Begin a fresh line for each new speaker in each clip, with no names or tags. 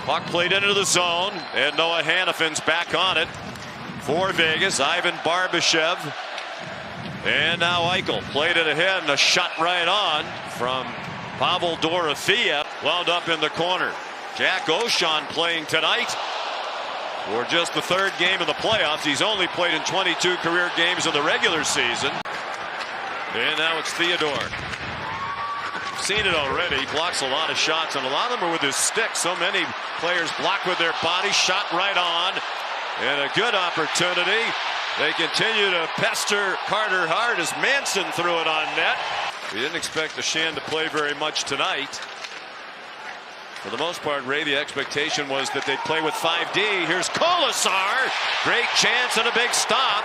Puck played into the zone, and Noah Hannafin's back on it for Vegas. Ivan Barbashev. And now Eichel played it ahead, and a shot right on from Pavel Dorofeyev. Wound up in the corner. Jack O'Shawn playing tonight for just the third game of the playoffs. He's only played in 22 career games in the regular season. And now it's Theodore. Seen it already. He blocks a lot of shots, and a lot of them are with his stick. So many players block with their body. Shot right on, and a good opportunity. They continue to pester Carter Hart as Manson threw it on net. We didn't expect the Shan to play very much tonight. For the most part, Ray, the expectation was that they'd play with 5D. Here's Kolesar. Great chance and a big stop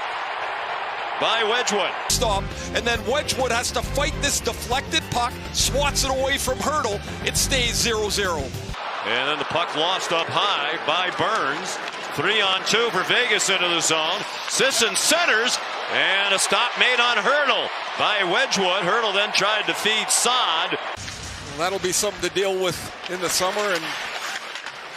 by Wedgwood.
Stop, and then Wedgwood has to fight this deflected puck, swats it away from Hurdle. It stays 0-0.
And then the puck lost up high by Burns. 3-on-2 for Vegas into the zone. Sisson centers, and a stop made on Hurdle by Wedgwood. Hurdle then tried to feed Saad.
Well, that'll be something to deal with in the summer, and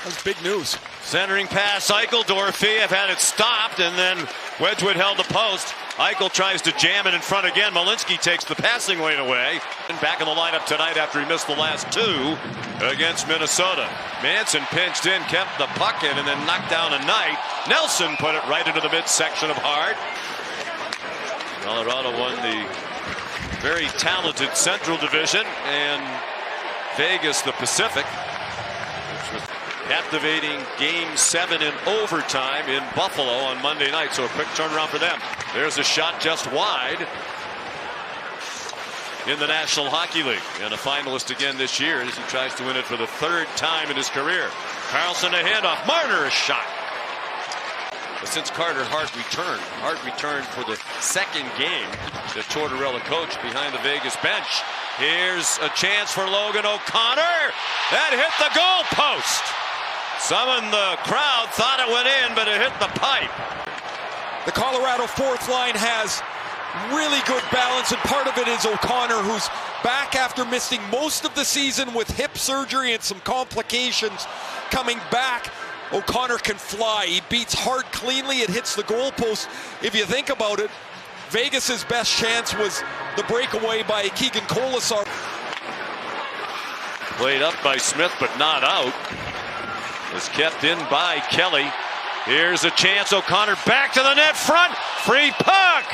that's big news.
Centering pass, Eichel. Dorofeyev had it stopped, and then Wedgwood held the post. Eichel tries to jam it in front again. Malinsky takes the passing lane away. And back in the lineup tonight after he missed the last two against Minnesota. Manson pinched in, kept the puck in, and then knocked down a Knight. Nelson put it right into the midsection of Hart. Colorado won the very talented Central Division, and Vegas the Pacific. Captivating Game 7 in overtime in Buffalo on Monday night. So a quick turnaround for them. There's a shot just wide in the National Hockey League. And a finalist again this year as he tries to win it for the third time in his career. Carlson a handoff. Marner a shot. But since Carter Hart returned for the second game, the Tortorella coach behind the Vegas bench. Here's a chance for Logan O'Connor. That hit the goal post. Some in the crowd thought it went in, but it hit the pipe.
The Colorado fourth line has really good balance, and part of it is O'Connor, who's back after missing most of the season with hip surgery and some complications. Coming back, O'Connor can fly. He beats Hart cleanly. It hits the goalpost. If you think about it, Vegas's best chance was the breakaway by Keegan Kolesar.
Played up by Smith, but not out. Was kept in by Kelly. Here's a chance. O'Connor back to the net front. Free puck.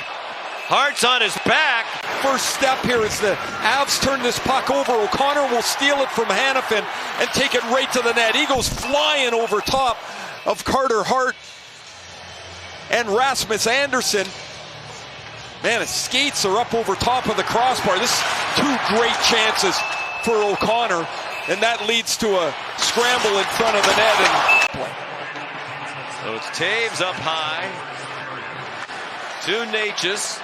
Hart's on his back.
First step here is the Avs turn this puck over. O'Connor will steal it from Hannafin and take it right to the net. He goes flying over top of Carter Hart and Rasmus Anderson. Man, his skates are up over top of the crossbar. This is two great chances for O'Connor, and that leads to a scramble in front of the net.
So it's Taves up high to Natchez,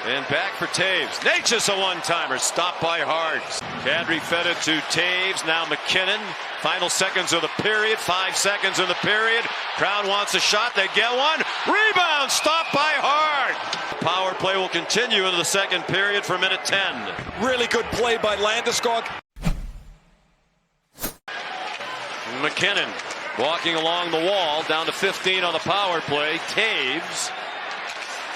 and back for Taves. Natchez a one-timer, stopped by Hart. Kadri fed it to Taves, now McKinnon. Final seconds of the period, 5 seconds in the period. Crowd wants a shot, they get one. Rebound, stopped by Hart. Power play will continue into the second period for minute 10.
Really good play by Landeskog.
McKinnon walking along the wall, down to 15 on the power play. Taves.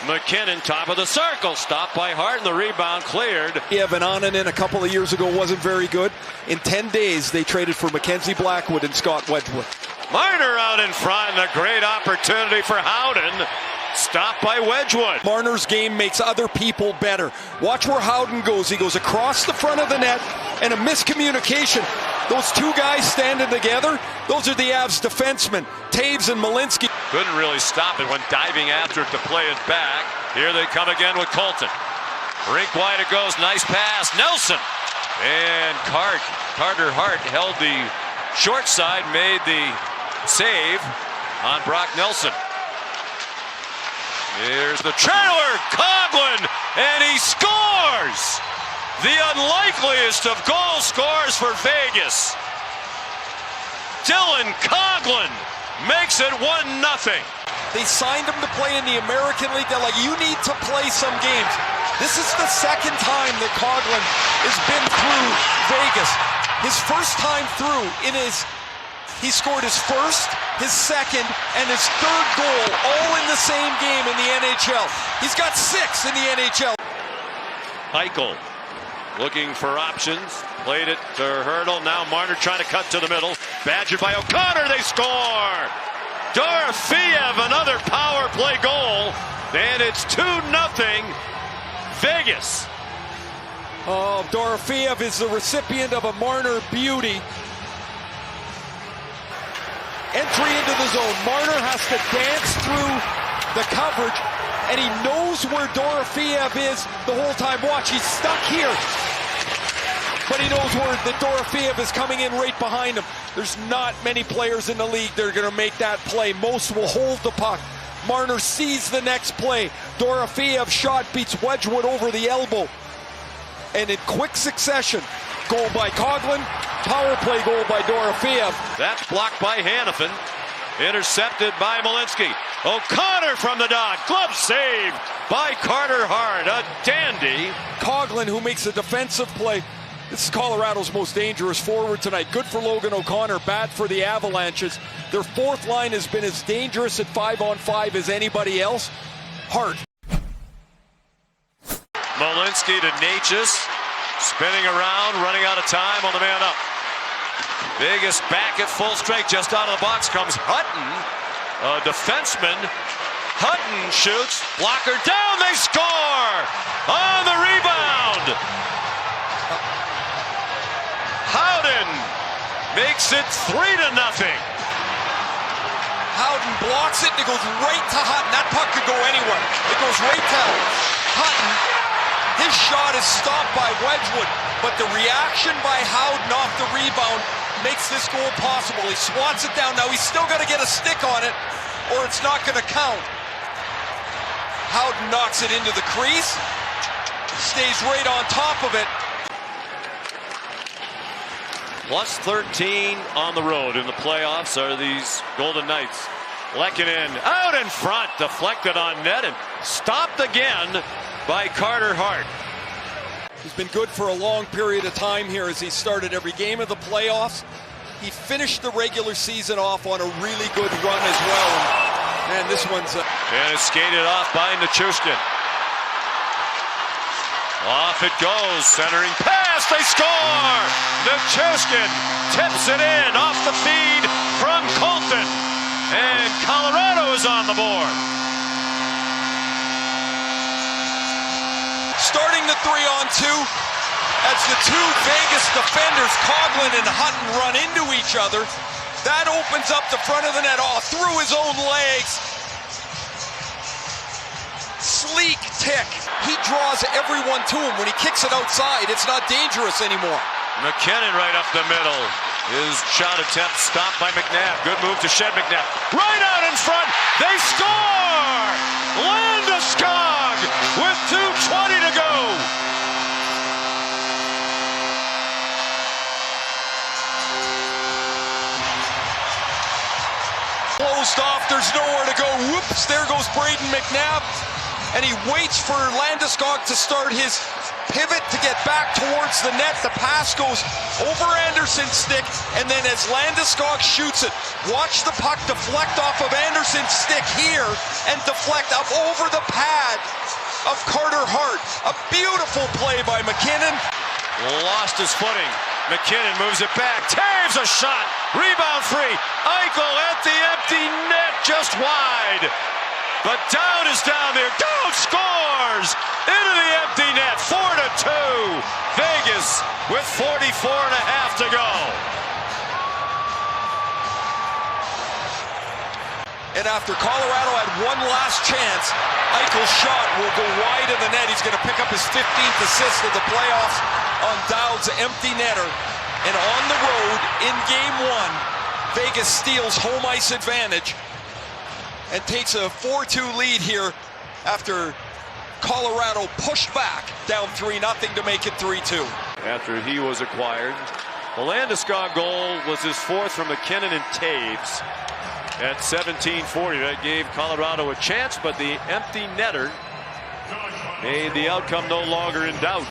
McKinnon, top of the circle, stopped by Hart, and the rebound cleared.
Evan a couple of years ago wasn't very good. In 10 days, they traded for Mackenzie Blackwood and Scott Wedgwood.
Marner out in front, and a great opportunity for Howden. Stopped by Wedgwood.
Marner's game makes other people better. Watch where Howden goes. He goes across the front of the net, and a miscommunication. Those two guys standing together, those are the Avs defensemen, Taves and Malinsky.
Couldn't really stop it when diving after it to play it back. Here they come again with Colton. Rink wide it goes, nice pass, Nelson. And Carter Hart held the short side, made the save on Brock Nelson. Here's the trailer, Coghlan, and he scores! The unlikeliest of goal scores for Vegas. Dylan Coghlan makes it 1-0.
They signed him to play in the American League. They're like, you need to play some games. This is the second time that Coghlan has been through Vegas. His first time through in his He scored his first, his second, and his third goal all in the same game in the NHL. He's got 6 in the NHL.
Eichel looking for options. Played it to Hurdle. Now Marner trying to cut to the middle. Badgered by O'Connor. They score. Dorofeev, another power play goal. And it's 2-0 Vegas.
Oh, Dorofeev is the recipient of a Marner beauty. Entry into the zone. Marner has to dance through the coverage, and he knows where Dorofeev is the whole time. Watch, he's stuck here. But he knows where the Dorofeev is coming in right behind him. There's not many players in the league that are going to make that play. Most will hold the puck. Marner sees the next play. Dorofeev shot beats Wedgwood over the elbow. And in quick succession, goal by Coghlan, power play goal by Dorofeev.
That's blocked by Hanifin. Intercepted by Malinsky. O'Connor from the dot. Glove save by Carter Hart. A dandy.
Coghlan, who makes a defensive play. This is Colorado's most dangerous forward tonight. Good for Logan O'Connor, bad for the Avalanches. Their fourth line has been as dangerous at 5-on-5 as anybody else. Hart.
Malinsky to Natchez. Spinning around, running out of time on the man up. Vegas back at full strength. Just out of the box comes Hutton, a defenseman. Hutton shoots. Blocker down. They score on the rebound. Howden makes it 3-0.
Howden blocks it and it goes right to Hutton. That puck could go anywhere. It goes right to Hutton. His shot is stopped by Wedgwood, but the reaction by Howden off the rebound makes this goal possible. He swats it down. Now he's still got to get a stick on it or it's not going to count. Howden knocks it into the crease, stays right on top of it.
Plus 13 on the road in the playoffs are these Golden Knights. Lehkonen out in front, deflected on net and stopped again by Carter Hart.
He's been good for a long period of time here as he started every game of the playoffs. He finished the regular season off on a really good run as well. And this one's...
And it's skated off by Nichushkin. Off it goes, centering pass, they score! Nichushkin tips it in off the feed from Colton. And Colorado is on the board.
Starting the 3-on-2 as the two Vegas defenders, Coghlan and Hutton, run into each other. That opens up the front of the net, through his own legs. Sleek tick. He draws everyone to him. When he kicks it outside, it's not dangerous anymore.
McKinnon right up the middle. His shot attempt stopped by McNabb. Good move to Shed McNabb. Right out in front. They score! Landeskog with 2:20 to go.
Closed off. There's nowhere to go. Whoops. There goes Braden McNabb. And he waits for Landeskog to start his pivot to get back towards the net. The pass goes over Anderson's stick, and then as Landeskog shoots it, watch the puck deflect off of Anderson's stick here and deflect up over the pad of Carter Hart. A beautiful play by McKinnon.
Lost his footing. McKinnon moves it back. Taves a shot. Rebound free. Eichel at the empty net, just wide. But Dowd is down there. Dowd scores into the empty net. 4-2. Vegas with 44 and a half to go.
And after Colorado had one last chance, Eichel's shot will go wide of the net. He's going to pick up his 15th assist of the playoffs on Dowd's empty netter. And on the road in game one, Vegas steals home ice advantage and takes a 4-2 lead here after Colorado pushed back down 3-0 to make it 3-2.
After he was acquired, the Landeskog goal was his fourth from McKinnon and Taves at 17:40. That gave Colorado a chance, but the empty netter made the outcome no longer in doubt.